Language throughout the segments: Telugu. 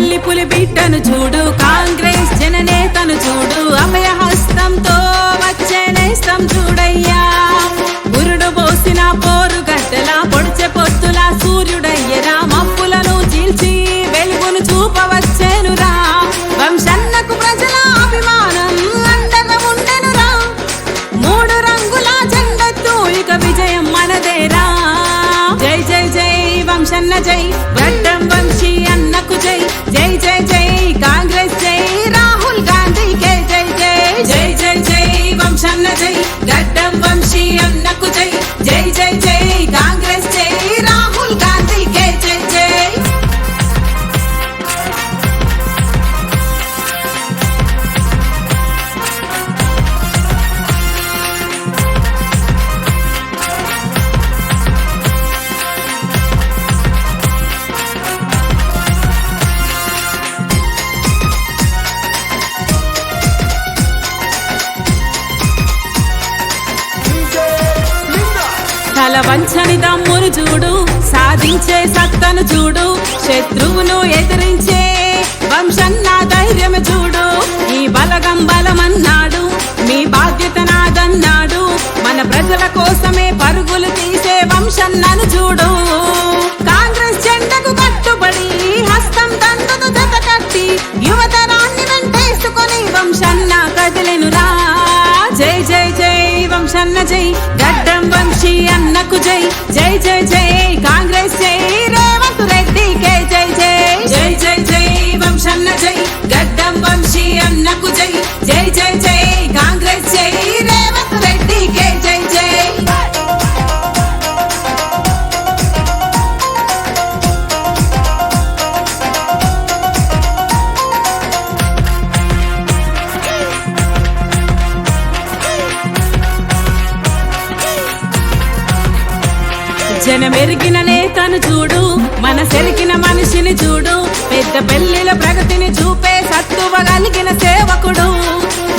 తల్లి పులి బిడ్డను చూడు, కాంగ్రెస్ జననేతను చూడు, అభయహస్తంతో వచ్చే నేస్తం చూడయ్యా. గురుడు పోసిన పోరు గడ్డల పొడిచె పొత్తుల సూర్యుడయ్యరా, మబ్బులను చీల్చి వెలుగును చూపవచ్చేనురా. వంశన్నకు ప్రజల అభిమానం అండగా ఉండెనురా, మూడు రంగుల జెండెత్తు ఇక విజయం మనదేరా. జై జై జై వంశన్న జై, గడ్డం వంశీ అన్నకు జై. జై జై జై కాంగ్రెస్ జై, రాహుల్ గాంధీకే జై జై. జై జై జై వంశన్న జై, గడ్డం వంశీ అన్నకు జై. జై జై జై కాంగ్రెస్ జై, రాహుల్ గాంధీకే జై జై. తల వంచని దమ్మును చూడు, సాధించే సత్తను చూడు, శత్రువును ఎదిరించే వంశన్న ధైర్యం చూడు. ఈ బలగం బలమన్నాడు, మీ బాధ్యత నాదన్నాడు, మన ప్రజల కోసమే పరుగులు తీసే వంశన్నను చూడు. కాంగ్రెస్ జెండకు కట్టుబడి హస్తం దండును జత కట్టి యువతరాన్ని వెంటేసుకొని వంశన్న కదిలెనురా. జై జై జై వంశన్న జై, గడ్డం వంశీ అన్నకు జై. జై జై జై కాంగ్రెస్ జై, రేవంత్ రెడ్డికే జై జై. జై జై జై వంశన్న జై, గడ్డం వంశీ అన్నకు జై. జై జై జై కాంగ్రెస్ జై, రేవంత్ రెడ్డికే జై జై. జనమెరిగిన నేతను చూడు, మన సెరికిన మనిషిని చూడు, పెద్ద పెళ్లిల ప్రగతిని చూపే సత్తువ కలిగిన సేవకుడు.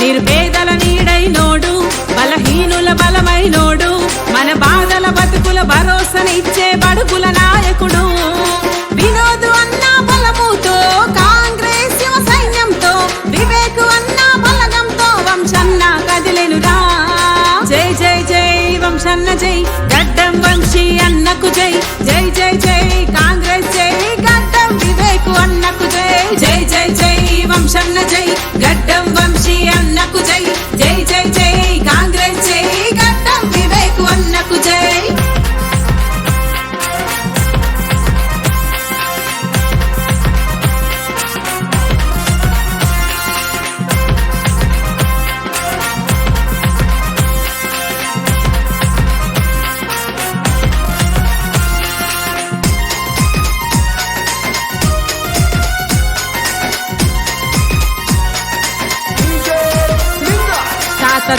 నిర్పేదల నీడైనోడు, బలహీనుల బలమైనోడు, మన బాధల బతుకుల భరోసనిచ్చే బడుగుల నాయకుడు. వినోదు అన్న బలముతో, కాంగ్రెస్ యువ సైన్యంతో, వివేకు అన్న బలగంతో వంశన్న కదిలెనురా. జై జై జై వంశన్న జై, గడ్డం వంశీ అన్నకు జై. జై జై జై కాంగ్రెస్ జై, గడ్డం వివేకు అన్నకు జై. జై జై జై వంశన్న జై, గడ్డం వంశీ అన్నకు జై. జై జై జై కాంగ్రెస్ జై, గడ్డం వివేకు అన్నకు జై.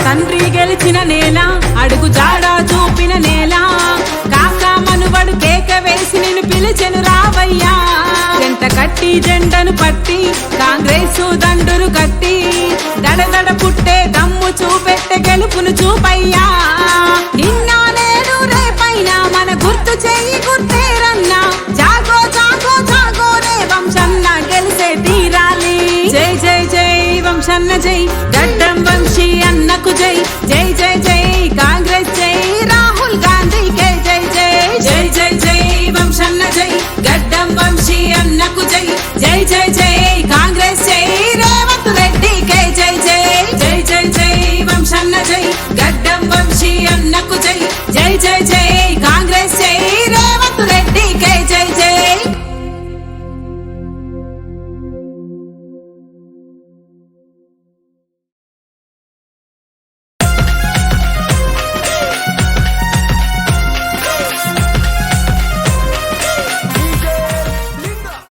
తండ్రి గెలిచిన నేల, అడుగు జాడా చూపిన నేల, కాకా మనుబడు కేక వేసి నిన్ను పిలిచెను రావయ్యా. జంట కట్టి జెండను పట్టి కాంగ్రెస్ దండును కట్టి, దడదడ పుట్టే దమ్ము చూపెట్టే